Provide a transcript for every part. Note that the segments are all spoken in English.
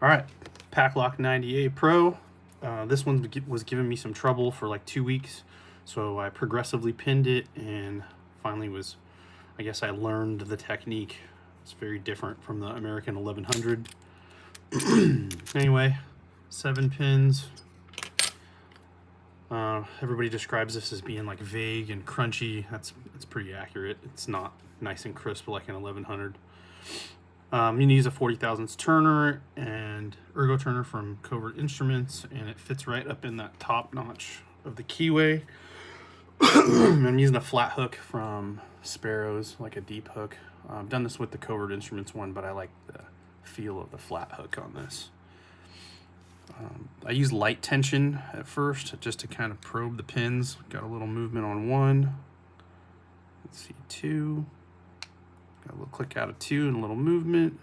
All right, Paclock 90A-Pro. This one was giving me some trouble for like 2 weeks, so I progressively pinned it and finally I guess I learned the technique. It's very different from the American 1100. Anyway, 7 pins. Everybody describes this as being like vague and crunchy. It's pretty accurate. It's not nice and crisp like an 1100. You can use a 40 thousandths turner and ergo turner from Covert Instruments, and it fits right up in that top notch of the keyway. I'm using a flat hook from Sparrows, like a deep hook. I've done this with the Covert Instruments one, but I like the feel of the flat hook on this. I use light tension at first just to kind of probe the pins. Got a little movement on 1. Let's see, 2. Got a little click out of 2 and a little movement.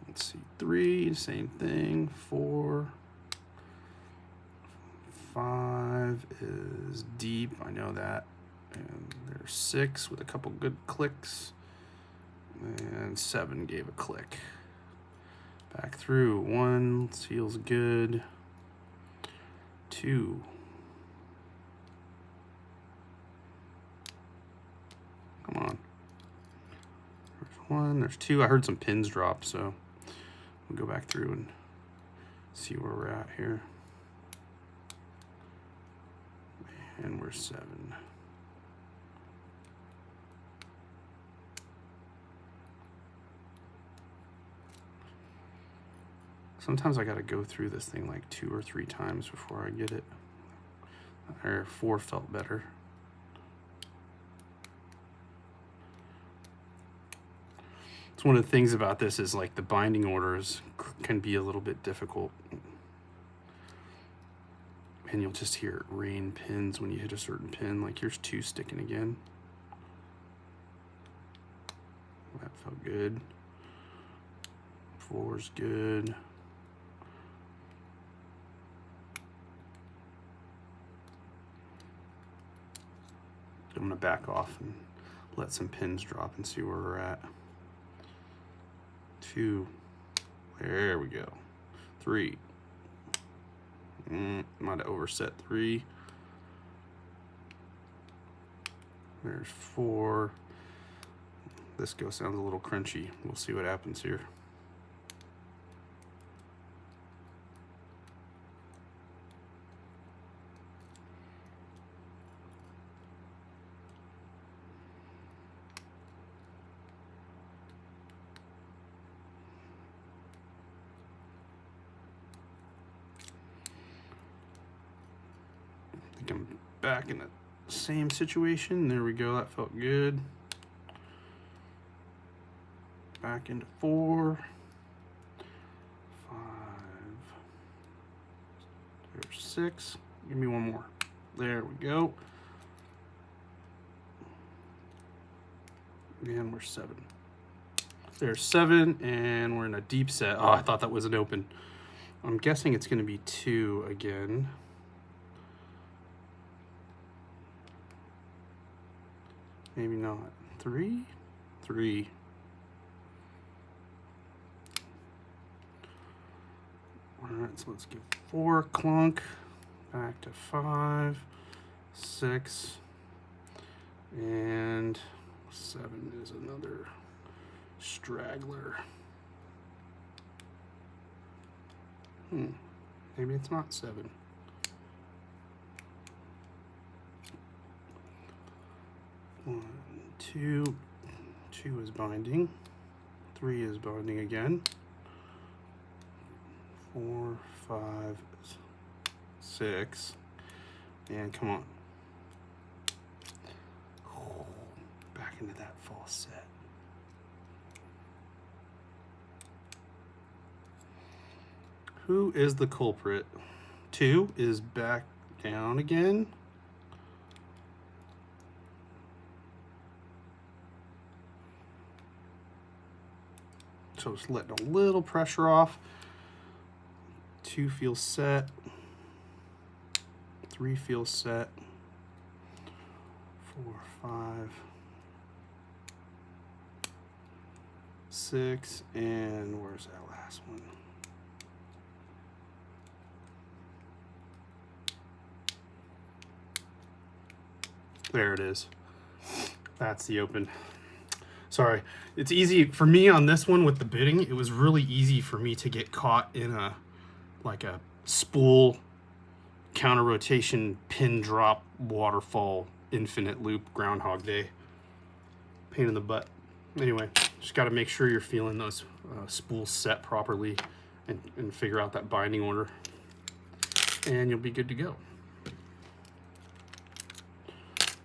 Let's see, 3, same thing. 4, 5 is deep, I know that. And there's 6 with a couple good clicks. And 7 gave a click. Back through, 1 feels good. 2. Come on. There's 1, there's 2. I heard some pins drop, so we'll go back through and see where we're at here. And we're 7. Sometimes I gotta go through this thing like 2 or 3 times before I get it. Or 4 felt better. It's one of the things about this is like the binding orders can be a little bit difficult. And you'll just hear it rain pins when you hit a certain pin. Like here's 2 sticking again. That felt good. 4's good. I'm gonna back off and let some pins drop and see where we're at. 2, there we go. 3, might have overset 3. There's 4. This go sounds a little crunchy. We'll see what happens here. I think I'm back in the same situation. There we go, that felt good. Back into 4, 5, there's 6. Give me 1 more. There we go. And we're 7. There's 7, and we're in a deep set. Oh, I thought that was an open. I'm guessing it's going to be 2 again. Maybe not. 3? 3. Alright, so let's give 4 clunk. Back to 5, 6, and 7 is another straggler. Maybe it's not 7. One, 2. 2 is binding. 3 is binding again. 4, 5, 6, and come on. Back into that false set. Who is the culprit? 2 is back down again. So just letting a little pressure off. 2 feels set. 3 feels set. 4, 5, 6, and where's that last one? There it is. That's the open. Sorry, it's easy for me on this one with the bitting. It was really easy for me to get caught in a spool counter rotation pin drop waterfall infinite loop Groundhog Day. Pain in the butt. Anyway, just got to make sure you're feeling those spools set properly and figure out that binding order, and you'll be good to go.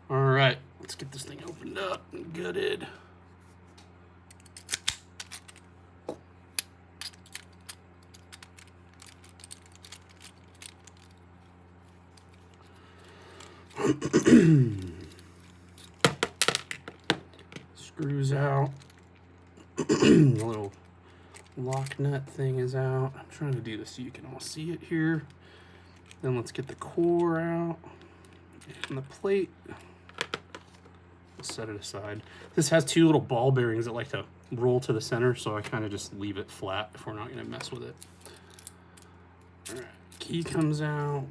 All right, let's get this thing opened up and gutted. Screws out. The little lock nut thing is out. I'm trying to do this so you can all see it here. Then let's get the core out and the plate. We'll set it aside. This has two little ball bearings that like to roll to the center, so I kind of just leave it flat if we're not going to mess with it. All right, key comes out.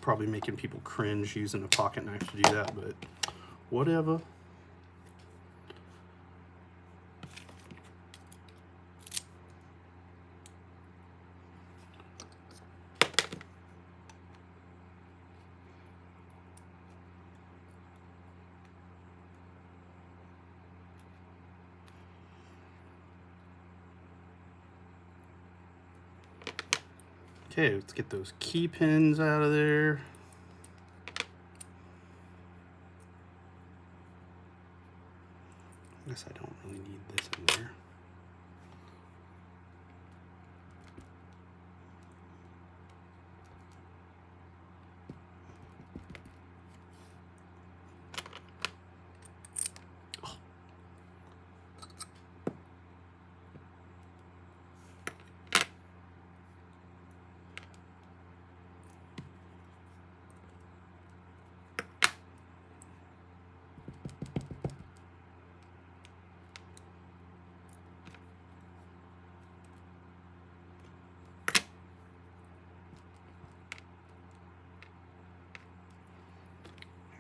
Probably making people cringe using a pocket knife to do that, but whatever. Okay, let's get those key pins out of there. I guess I don't really need this in there.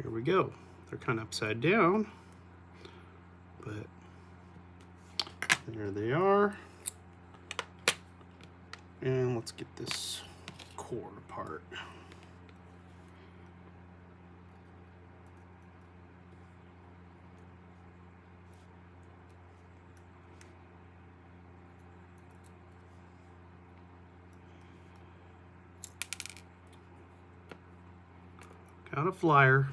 Here we go. They're kind of upside down, but there they are. And let's get this core apart. Got a flyer.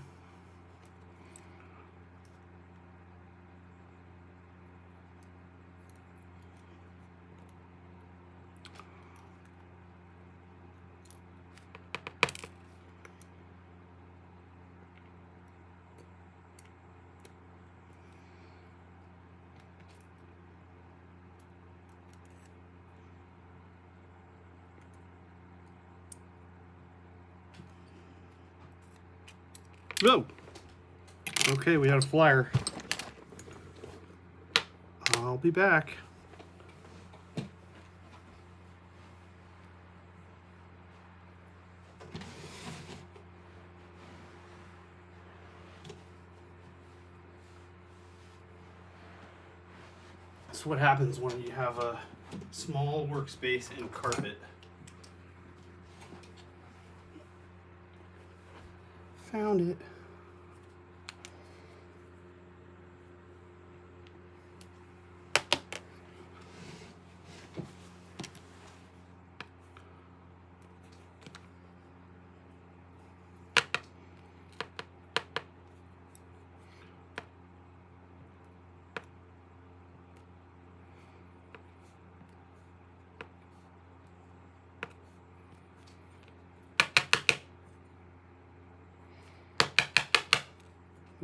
Oh, okay, we had a flyer. I'll be back. That's what happens when you have a small workspace and carpet. Found it.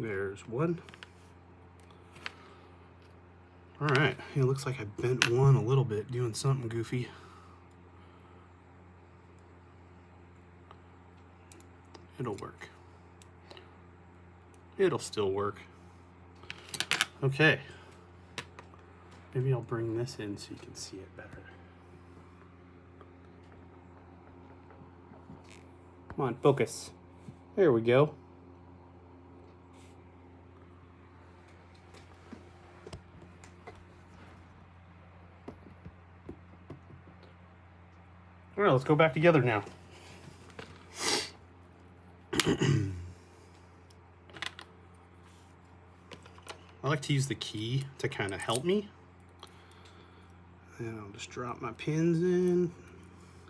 There's one. All right, it looks like I bent one a little bit doing something goofy. It'll work. It'll still work. Okay. Maybe I'll bring this in so you can see it better. Come on, focus. There we go. All right, let's go back together now. I like to use the key to kind of help me. And I'll just drop my pins in.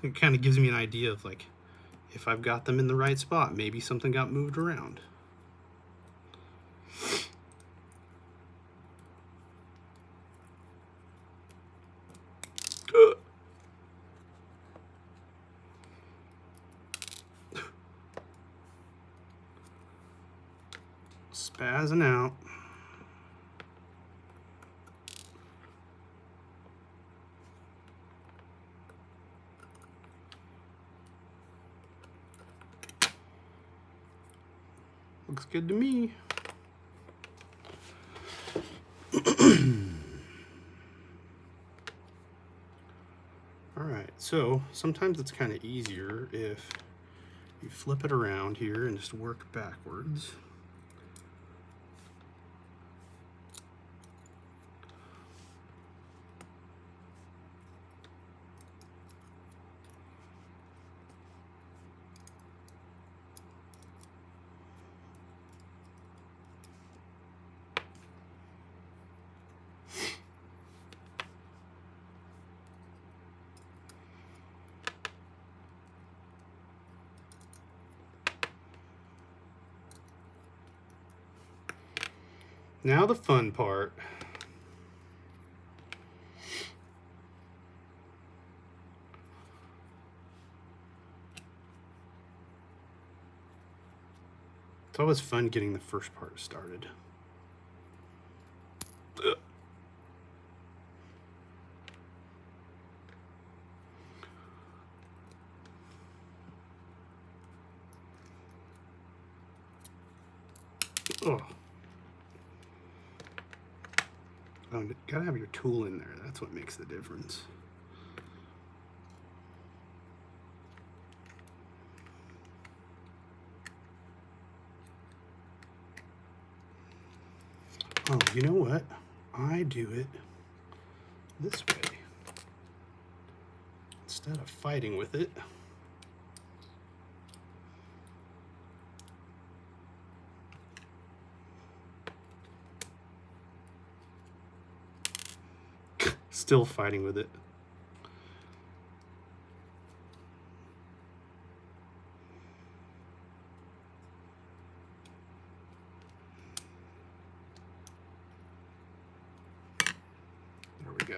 It kind of gives me an idea of like, if I've got them in the right spot, maybe something got moved around. Spazzing out. Looks good to me. All right, so sometimes it's kind of easier if you flip it around here and just work backwards. Now the fun part. It's always fun getting the first part started. Oh. Oh, you gotta have your tool in there. That's what makes the difference. Oh, you know what? I do it this way. Instead of fighting with it, still fighting with it. There we go.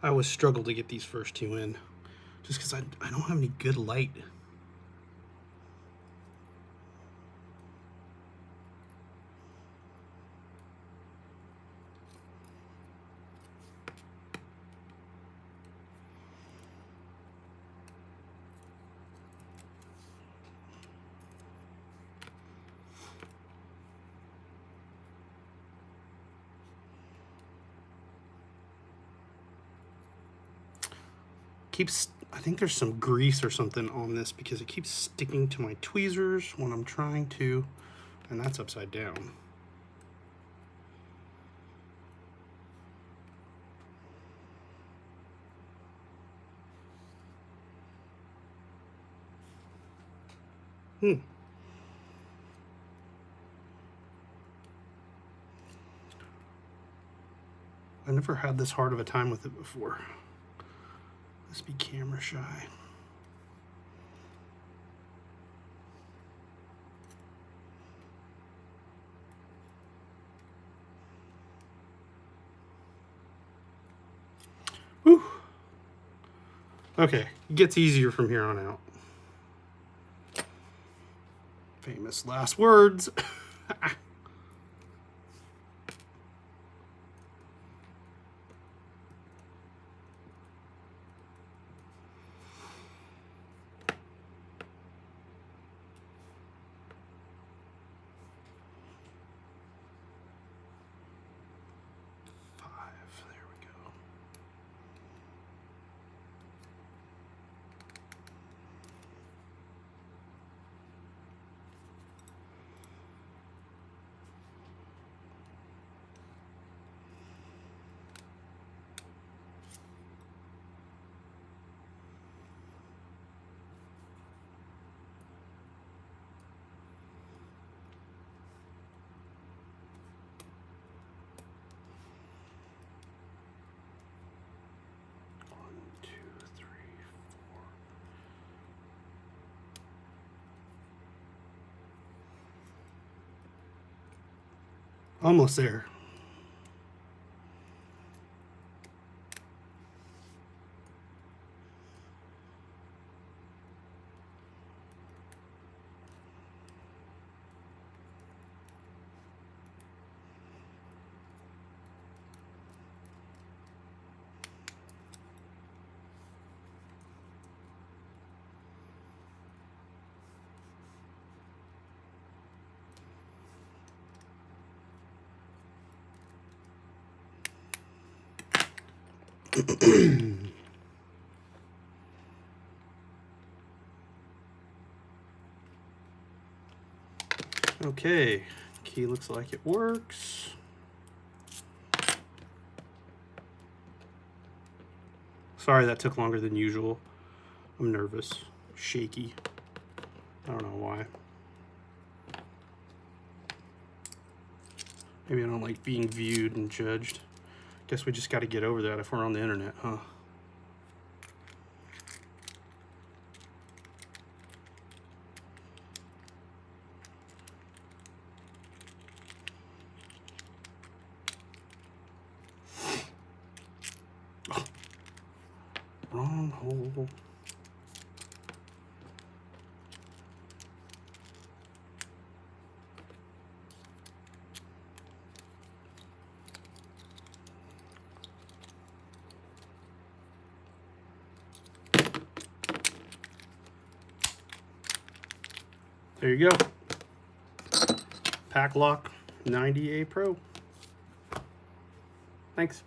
I always struggle to get these first two in, just because I don't have any good light. I think there's some grease or something on this because it keeps sticking to my tweezers when I'm trying to, and that's upside down. never had this hard of a time with it before. Must be camera shy. Whew. Okay, it gets easier from here on out. Famous last words. Almost there. Okay, key looks like it works. Sorry that took longer than usual. I'm nervous, shaky. I don't know why. Maybe I don't like being viewed and judged. Guess we just got to get over that if we're on the internet, huh? Oh. Wrong hole. There you go. Paclock 90A-Pro. Thanks.